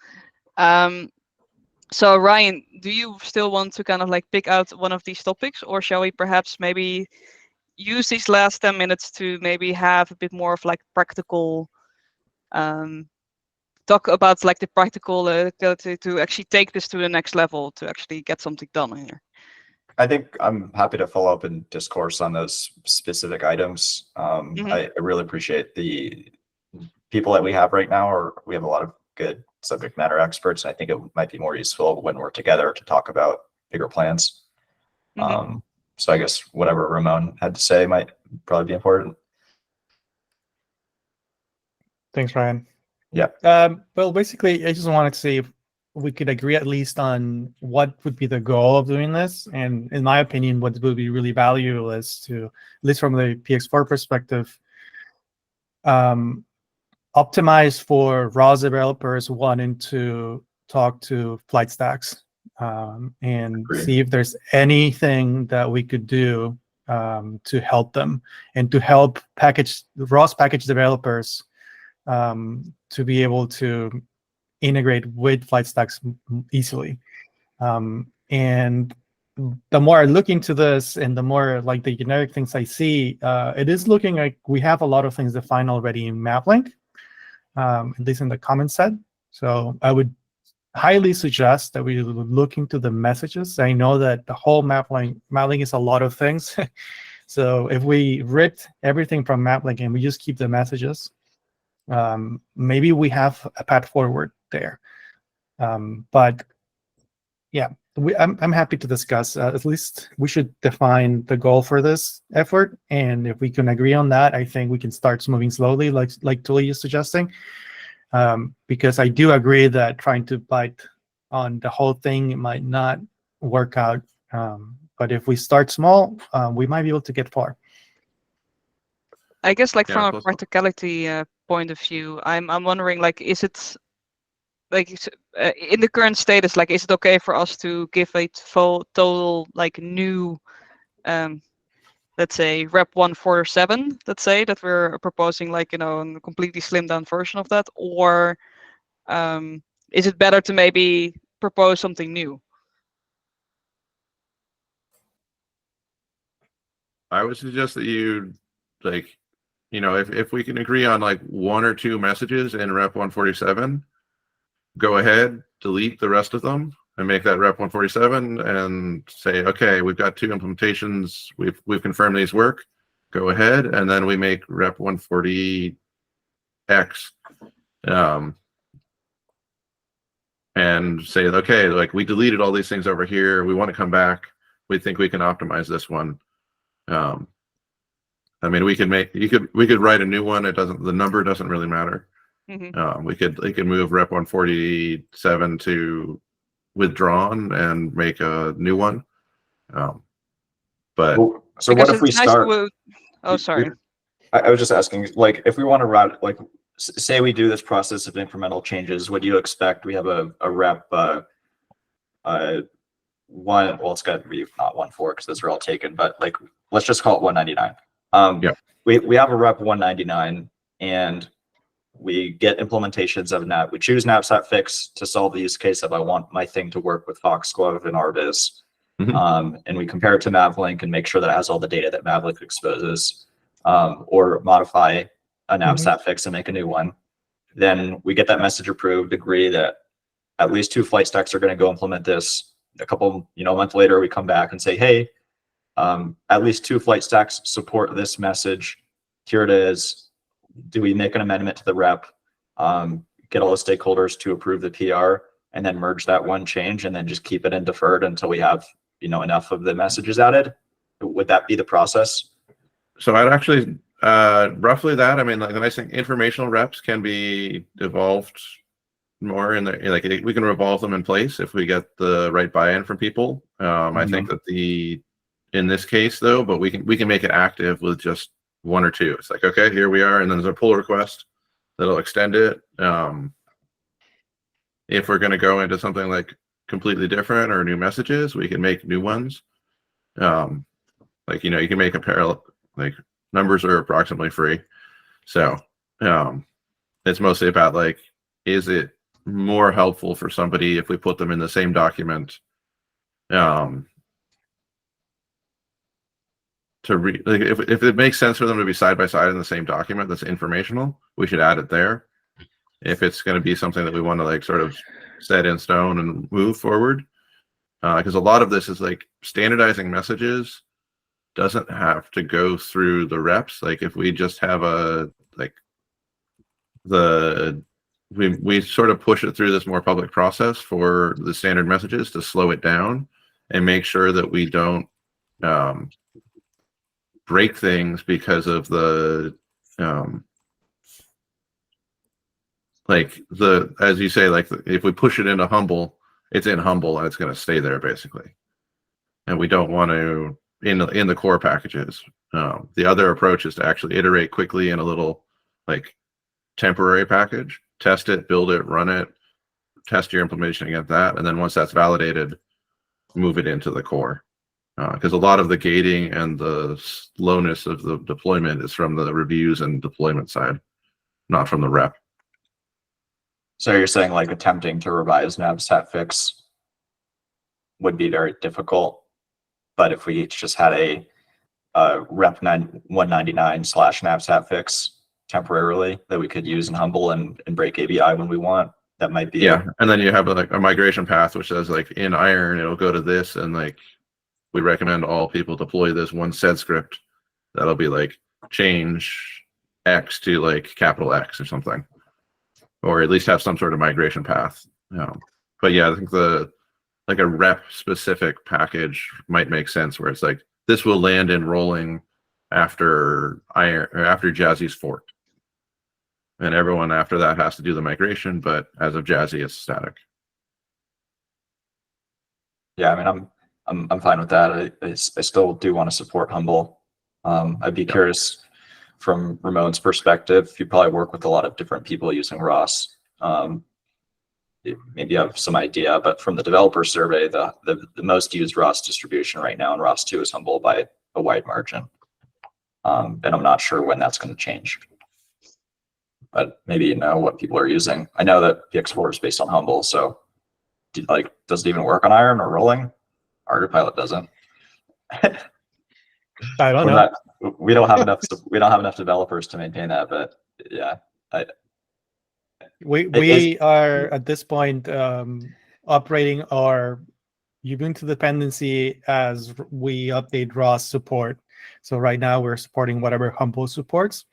so Ryan, do you still want to kind of like pick out one of these topics, or shall we perhaps maybe use these last 10 minutes to maybe have a bit more of like practical talk about like the practical to actually take this to the next level, to actually get something done here? I think I'm happy to follow up and discourse on those specific items. I really appreciate the people that we have right now, or we have a lot of good subject matter experts. And I think it might be more useful when we're together to talk about bigger plans. So I guess whatever Ramon had to say might probably be important. Thanks, Ryan. Yeah. Well, basically, I just wanted to see if we could agree at least on what would be the goal of doing this. And in my opinion, what would be really valuable is to, at least from the PX4 perspective, optimize for ROS developers wanting to talk to flight stacks and see if there's anything that we could do to help them and to help ROS package developers to be able to integrate with flight stacks easily. And the more I look into this and the more like the generic things I see, it is looking like we have a lot of things defined already in MapLink, at least in the comment set. So I would highly suggest that we look into the messages. I know that the whole MapLink is a lot of things. So if we ripped everything from MapLink and we just keep the messages, maybe we have a path forward there. But yeah, I'm happy to discuss. At least we should define the goal for this effort, and if we can agree on that, I think we can start moving slowly, like Tully is suggesting. Because I do agree that trying to bite on the whole thing might not work out. But if we start small, we might be able to get far. I guess, like, Yeah, from a plus- practicality point of view, I'm wondering, like, is it like in the current status, like, is it okay for us to give a full total like new let's say rep 147, let's say that we're proposing, like, a completely slimmed down version of that, or is it better to maybe propose something new? I would suggest that you you know, if we can agree on like 1 or 2 messages in rep 147, go ahead, delete the rest of them and make that rep 147 and say, okay, we've got 2 implementations. We've confirmed these work. Go ahead. And then we make rep 140X. And say, okay, like we deleted all these things over here. We want to come back. We think we can optimize this one. I mean, we could write a new one. It doesn't, the number doesn't really matter. We could move rep 147 to withdrawn and make a new one. But So what if we start? Oh, sorry. I was just asking, like, if we want to route, like, say we do this process of incremental changes, would you expect we have a rep one? Well, it's got to be not 1.4 because those are all taken, but like, let's just call it 199. Yeah. We have a rep 199 and we get implementations of NAP. We choose knapsack fix to solve the use case of I want my thing to work with Foxglove and Arvis. And we compare it to Mavlink and make sure that it has all the data that Mavlink exposes, or modify a knapsack fix and make a new one. Then we get that message approved, agree that at least 2 flight stacks are going to go implement this. A couple, a month later, we come back and say, hey, at least 2 flight stacks support this message. Here it is. Do we make an amendment to the rep, get all the stakeholders to approve the PR, and then merge that one change and then just keep it in deferred until we have, enough of the messages added? Would that be the process? so I'd actually, roughly that. I mean, like the nice thing, informational reps can be evolved more in the, like we can revolve them in place if we get the right buy-in from people. I think that in this case though, but we can make it active with just 1 or 2. It's like, okay, here we are, and then there's a pull request that'll extend it. If we're going to go into something like completely different or new messages, we can make new ones. Like, you can make a parallel, like numbers are approximately free. So it's mostly about like, is it more helpful for somebody if we put them in the same document? Like if it makes sense for them to be side by side in the same document that's informational, we should add it there. If it's going to be something that we want to like sort of set in stone and move forward, because a lot of this is like standardizing messages doesn't have to go through the reps. Like if we just have we sort of push it through this more public process for the standard messages to slow it down and make sure that we don't break things because of the as you say, like if we push it into Humble, it's in Humble and it's going to stay there basically, and we don't want to in the core packages. The other approach is to actually iterate quickly in a little like temporary package, test it, build it, run it, test your implementation against that, and then once that's validated, move it into the core. Because a lot of the gating and the slowness of the deployment is from the reviews and deployment side, not from the rep. So you're saying like attempting to revise knapsack fix would be very difficult, but if we each just had a rep 199/knapsack fix temporarily that we could use in Humble and break ABI when we want, that might be and then you have like a migration path which says like in Iron it'll go to this, and like we recommend all people deploy this one sed script that'll be like change X to like capital X or something, or at least have some sort of migration path. But yeah, I think like a rep specific package might make sense where it's like this will land in rolling after Iron or after Jazzy's forked, and everyone after that has to do the migration, but as of Jazzy it's static. Yeah, I mean, I'm fine with that. I still do want to support Humble. I'd be curious from Ramon's perspective. You probably work with a lot of different people using ROS. Maybe you have some idea, but from the developer survey, the most used ROS distribution right now in ROS 2 is Humble by a wide margin. And I'm not sure when that's going to change. But maybe you know what people are using. I know that PX4 is based on Humble, so does it even work on Iron or rolling? Autopilot doesn't. I don't know. we don't have enough. We don't have enough developers to maintain that. But yeah, We are at this point operating our Ubuntu dependency as we update ROS support. So right now we're supporting whatever Humble supports.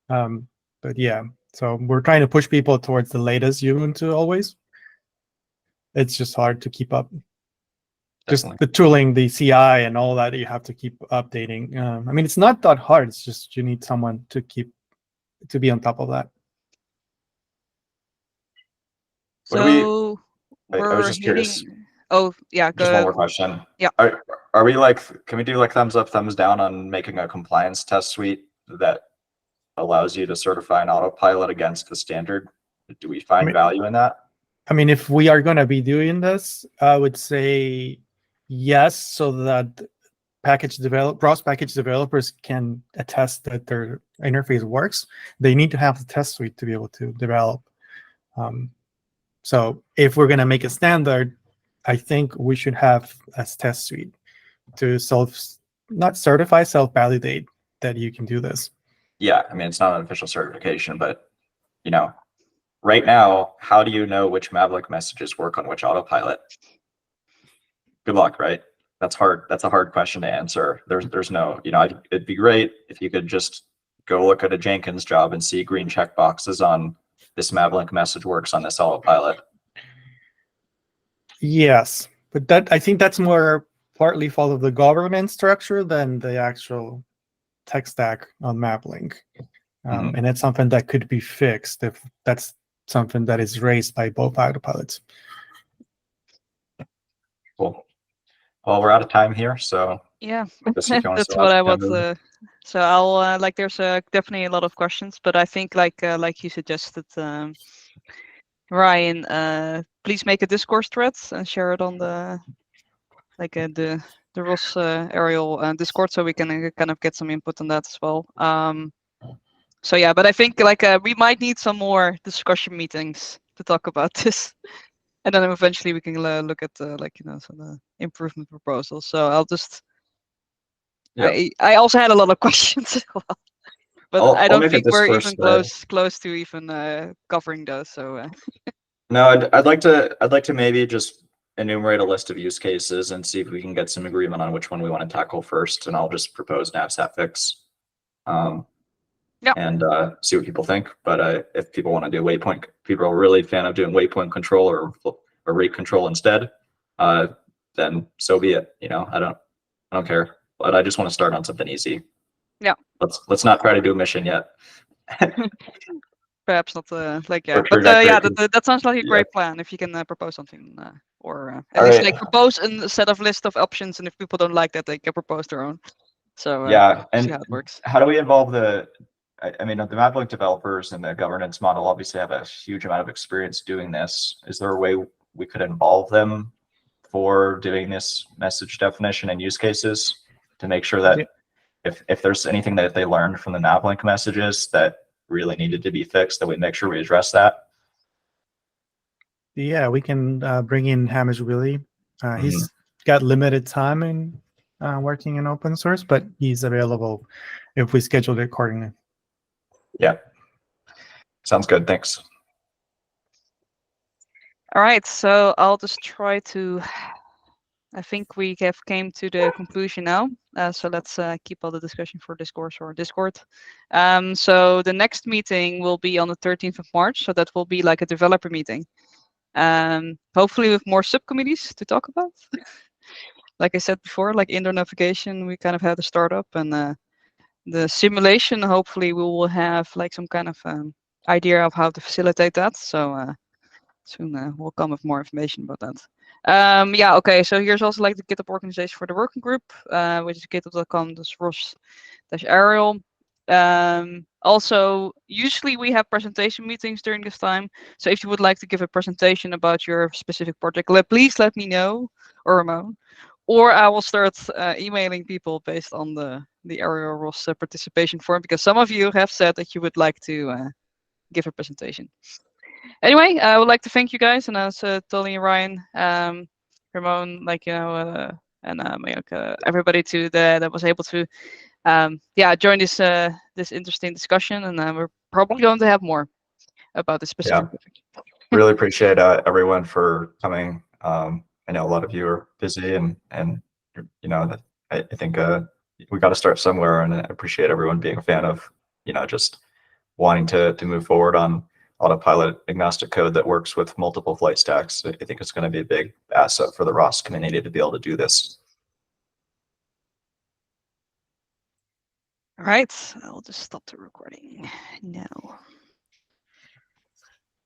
But yeah, so we're trying to push people towards the latest Ubuntu always. It's just hard to keep up. definitely. Just the tooling, the CI, and all that you have to keep updating. I mean, it's not that hard. It's just you need someone to be on top of that. What do we- So I was we're just curious. hitting. Oh yeah, Just one more go. question. Yeah. Are we like? Can we do like thumbs up, thumbs down on making a compliance test suite that allows you to certify an autopilot against the standard? Do we find value in that? I mean, if we are going to be doing this, I would say yes, so that ROS package developers can attest that their interface works. They need to have the test suite to be able to develop. So if we're going to make a standard, I think we should have a test suite to not certify, self-validate that you can do this. Yeah, I mean, it's not an official certification, but right now, how do you know which Maverick messages work on which autopilot? Good luck, right? That's hard. That's a hard question to answer. There's no, it'd be great if you could just go look at a Jenkins job and see green check boxes on this Mavlink message works on this autopilot. Yes, but I think that's more partly fault of the government structure than the actual tech stack on Mavlink. And it's something that could be fixed if that's something that is raised by both autopilots. Cool. Well, we're out of time here, so Yeah, Just if you wanna that's still what ask I was. Kendall. So I'll there's definitely a lot of questions, but I think like you suggested, Ryan, please make a Discourse thread and share it on the ROS Aerial Discord, so we can kind of get some input on that as well. So yeah, but I think we might need some more discussion meetings to talk about this, and then eventually we can look at some improvement proposals. So I'll just. Yeah. I also had a lot of questions as well, but I'll I don't make a think we're Discourse even thread. close to even covering those. So No, I'd like to maybe just enumerate a list of use cases and see if we can get some agreement on which one we want to tackle first, and I'll just propose NavSat fix. Yeah. And see what people think. But if people want to do waypoint, people are really a fan of doing waypoint control or rate control instead, then so be it. I don't care. But I just want to start on something easy. Yeah. Let's not try to do a mission yet. perhaps not yeah, Or but trajectory yeah, con- that sounds like a yeah. great plan. If you can propose something, or at All least right. propose a set of list of options, and if people don't like that, they can propose their own. So Yeah, see and how it works. how do we involve I mean, the Mavlink developers and the governance model obviously have a huge amount of experience doing this. Is there a way we could involve them for doing this message definition and use cases to make sure that if there's anything that they learned from the Mavlink messages that really needed to be fixed, that we make sure we address that? Yeah, we can bring in Hamish Willie. He's got limited time in working in open source, but he's available if we schedule it accordingly. Yeah. Sounds good. Thanks. All right, so I'll just try to. I think we have came to the conclusion now. So let's keep all the discussion for Discourse or Discord. So the next meeting will be on the 13th of March. So that will be like a developer meeting. Hopefully with more subcommittees to talk about. Like I said before, like indoor navigation, we kind of had a startup, and the simulation. Hopefully we will have like some kind of idea of how to facilitate that. So soon we'll come with more information about that. Yeah, okay, so here's also like the GitHub organization for the working group, which is github.com/ROS-Aerial. Also, usually we have presentation meetings during this time. So if you would like to give a presentation about your specific project, please let me know, or Ramon, or I will start emailing people based on the Aerial ROS participation form, because some of you have said that you would like to give a presentation. Anyway, I would like to thank you guys, and also Tolly and Ryan, Ramon, and everybody that was able to yeah, join this this interesting discussion, and we're probably going to have more about this specific project. Really appreciate everyone for coming. I know a lot of you are busy, and you know, I think we got to start somewhere, and I appreciate everyone being a fan of, you know, just wanting to move forward on autopilot agnostic code that works with multiple flight stacks. I think it's going to be a big asset for the ROS community to be able to do this. All right, I'll just stop the recording now.